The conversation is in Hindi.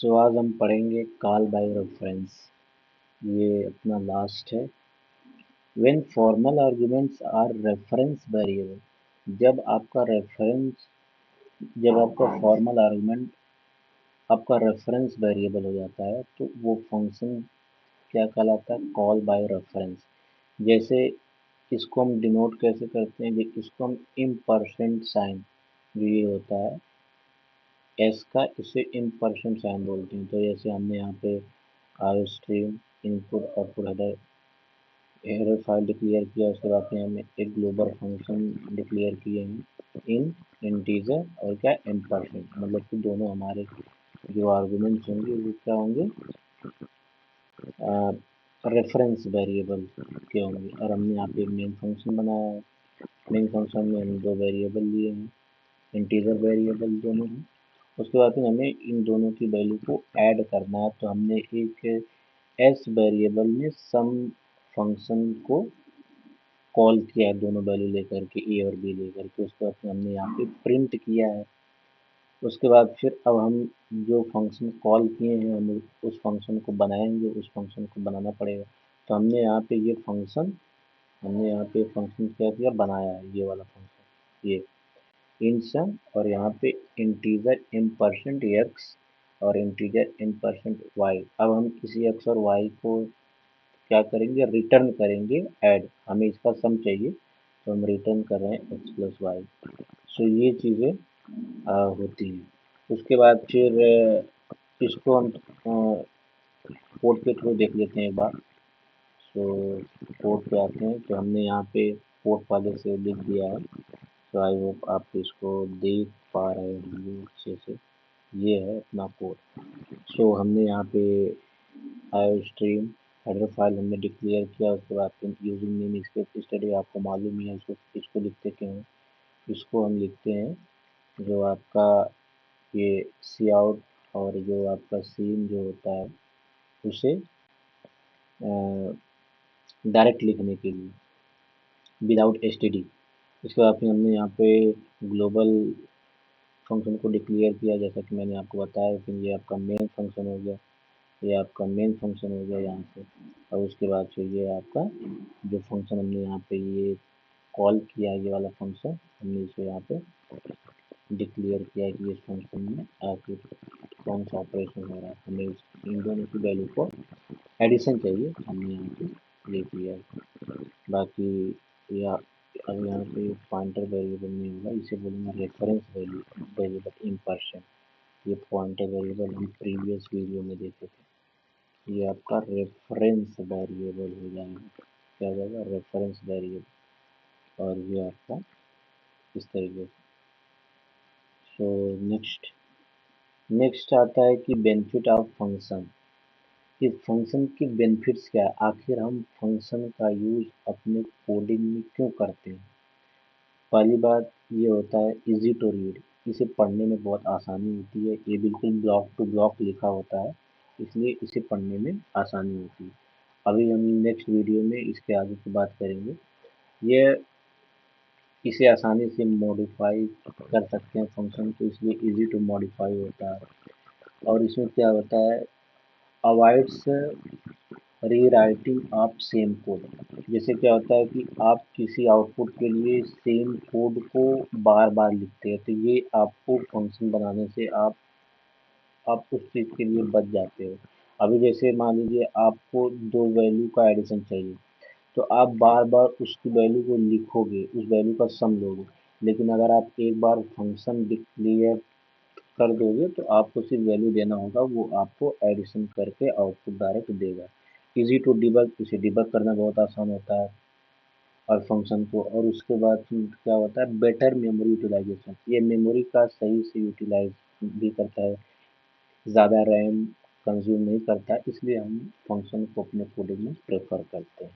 सो आज हम पढ़ेंगे कॉल बाय रेफरेंस। ये अपना लास्ट है। When formal arguments are reference variable, जब आपका फॉर्मल आर्गुमेंट आपका रेफरेंस वेरिएबल हो जाता है तो वो फंक्शन क्या कहलाता है? Call by reference. जैसे इसको हम डिनोट कैसे करते हैं? इसको हम इम्परसेंट साइन, जो ये होता है एस का, इसे इम्परसेंट साइन बोलते हैं। तो जैसे हमने यहाँ पे R stream input output header file declare किया, उसके बाद में हमने एक ग्लोबल फंक्शन डिक्लेयर किए हैं इन इंटीजर और क्या इम्परसेंट, मतलब कि दोनों हमारे जो आर्गुमेंट्स होंगे वो क्या होंगे? रेफरेंस वेरिएबल के होंगे। और हमने यहाँ पे मेन फंक्शन बनाया है। मेन फंक्शन में हम दो वेरिएबल लिए हैं, इंटीजर वेरिएबल दोनों हैं। उसके बाद में हमें इन दोनों की वैल्यू को ऐड करना है। तो हमने एक एस वेरिएबल में सम फंक्शन को कॉल किया है, दोनों वैल्यू लेकर के, ए और बी लेकर के। उसके बाद में हमने यहाँ पे प्रिंट किया है। उसके बाद फिर अब हम जो फंक्शन कॉल किए हैं हम उस फंक्शन को बनाएंगे, उस फंक्शन को बनाना पड़ेगा। तो हमने यहाँ पे फंक्शन क्या किया, बनाया है ये वाला फंक्शन, ये इन सम, और यहाँ पे इंटीजर इम्परसेंट एक्स और इंटीजर इम्परसेंट वाई। अब हम इसी एक्स और वाई को क्या करेंगे? रिटर्न करेंगे ऐड। हमें इसका सम चाहिए तो हम रिटर्न कर रहे हैं एक्स प्लस वाई। सो ये चीज़ें होती हैं। उसके बाद फिर इसको हम कोड के थ्रू देख लेते हैं एक बार। सो कोड पे आते हैं तो हमने यहाँ पे कोड पहले से लिख दिया है। तो आई होप आप इसको देख पा रहे होंगे अच्छे से। ये है अपना कोड। सो हमने यहाँ पे आई स्ट्रीम हेडर फाइल हमने डिक्लेयर किया। उसके बाद फिर यूजिंग नेम स्क्रिप्ट स्टडी, आपको मालूम ही है इसको लिखते क्यों हैं। इसको हम लिखते हैं जो आपका ये सी आउट और जो आपका सीन जो होता है उसे डायरेक्ट लिखने के लिए, विदाउट एसटीडी। इसके बाद फिर हमने यहाँ पे ग्लोबल फंक्शन को डिक्लेयर किया, जैसा कि मैंने आपको बताया। फिर ये आपका मेन फंक्शन हो गया, ये आपका मेन फंक्शन हो गया यहाँ पे। और उसके बाद फिर ये आपका जो फंक्शन हमने यहाँ पे ये कॉल किया, ये वाला फंक्शन हमने इसे यहाँ पे डिक्लेयर किया कि इस फंक्शन में आखिर कौन सा ऑपरेशन हो रहा है। हमें इन दोनों की वैल्यू को एडिशन चाहिए, हमने यहाँ पे लिख लिया है। बाकी या अब यहाँ पे पॉइंटर वेरिएबल नहीं होगा, इसे बोलेंगे रेफरेंस वेरिएबल इम्पर्सन। ये पॉइंटर वेरिएबल हम प्रीवियस वीडियो में देखे थे। ये आपका रेफरेंस वेरिएबल हो जाएगा। क्या हो जाएगा? Reference variable. और ये आपका इस तरीके से। सो नेक्स्ट आता है कि बेनिफिट ऑफ फंक्शन। कि फंक्शन की बेनिफिट्स क्या है, आखिर हम फंक्शन का यूज अपने कोडिंग में क्यों करते हैं। पहली बात ये होता है इजी टू रीड, इसे पढ़ने में बहुत आसानी होती है। ये बिल्कुल ब्लॉक टू ब्लॉक लिखा होता है, इसलिए इसे पढ़ने में आसानी होती है। अभी हम नेक्स्ट वीडियो में इसके आगे की बात करेंगे। ये इसे आसानी से मॉडिफाई कर सकते हैं फंक्शन को, इसलिए इजी टू मॉडिफाई होता है। और इसमें क्या होता है, avoids rewriting of same code. जैसे क्या होता है कि आप किसी आउटपुट के लिए सेम कोड को बार बार लिखते हैं, तो ये आपको फंक्शन बनाने से आप उस चीज़ के लिए बच जाते हो। अभी जैसे मान लीजिए आपको दो वैल्यू का एडिशन चाहिए, तो आप बार बार उसकी वैल्यू को लिखोगे, उस वैल्यू का सम लोगे। लेकिन अगर आप एक बार फंक्शन डिक्लेयर कर दोगे तो आपको सिर्फ वैल्यू देना होगा, वो आपको एडिशन करके आउटपुट डायरेक्ट देगा। इजी टू डिबग, इसे डिबग करना बहुत आसान होता है और फंक्शन को। और उसके बाद फिर क्या होता है, बेटर मेमोरी यूटिलाइजेशन। ये मेमोरी का सही से यूटिलाइज भी करता है, ज़्यादा रैम कंज्यूम नहीं करता, इसलिए हम फंक्शन को अपने कोडिंग में प्रेफर करते हैं।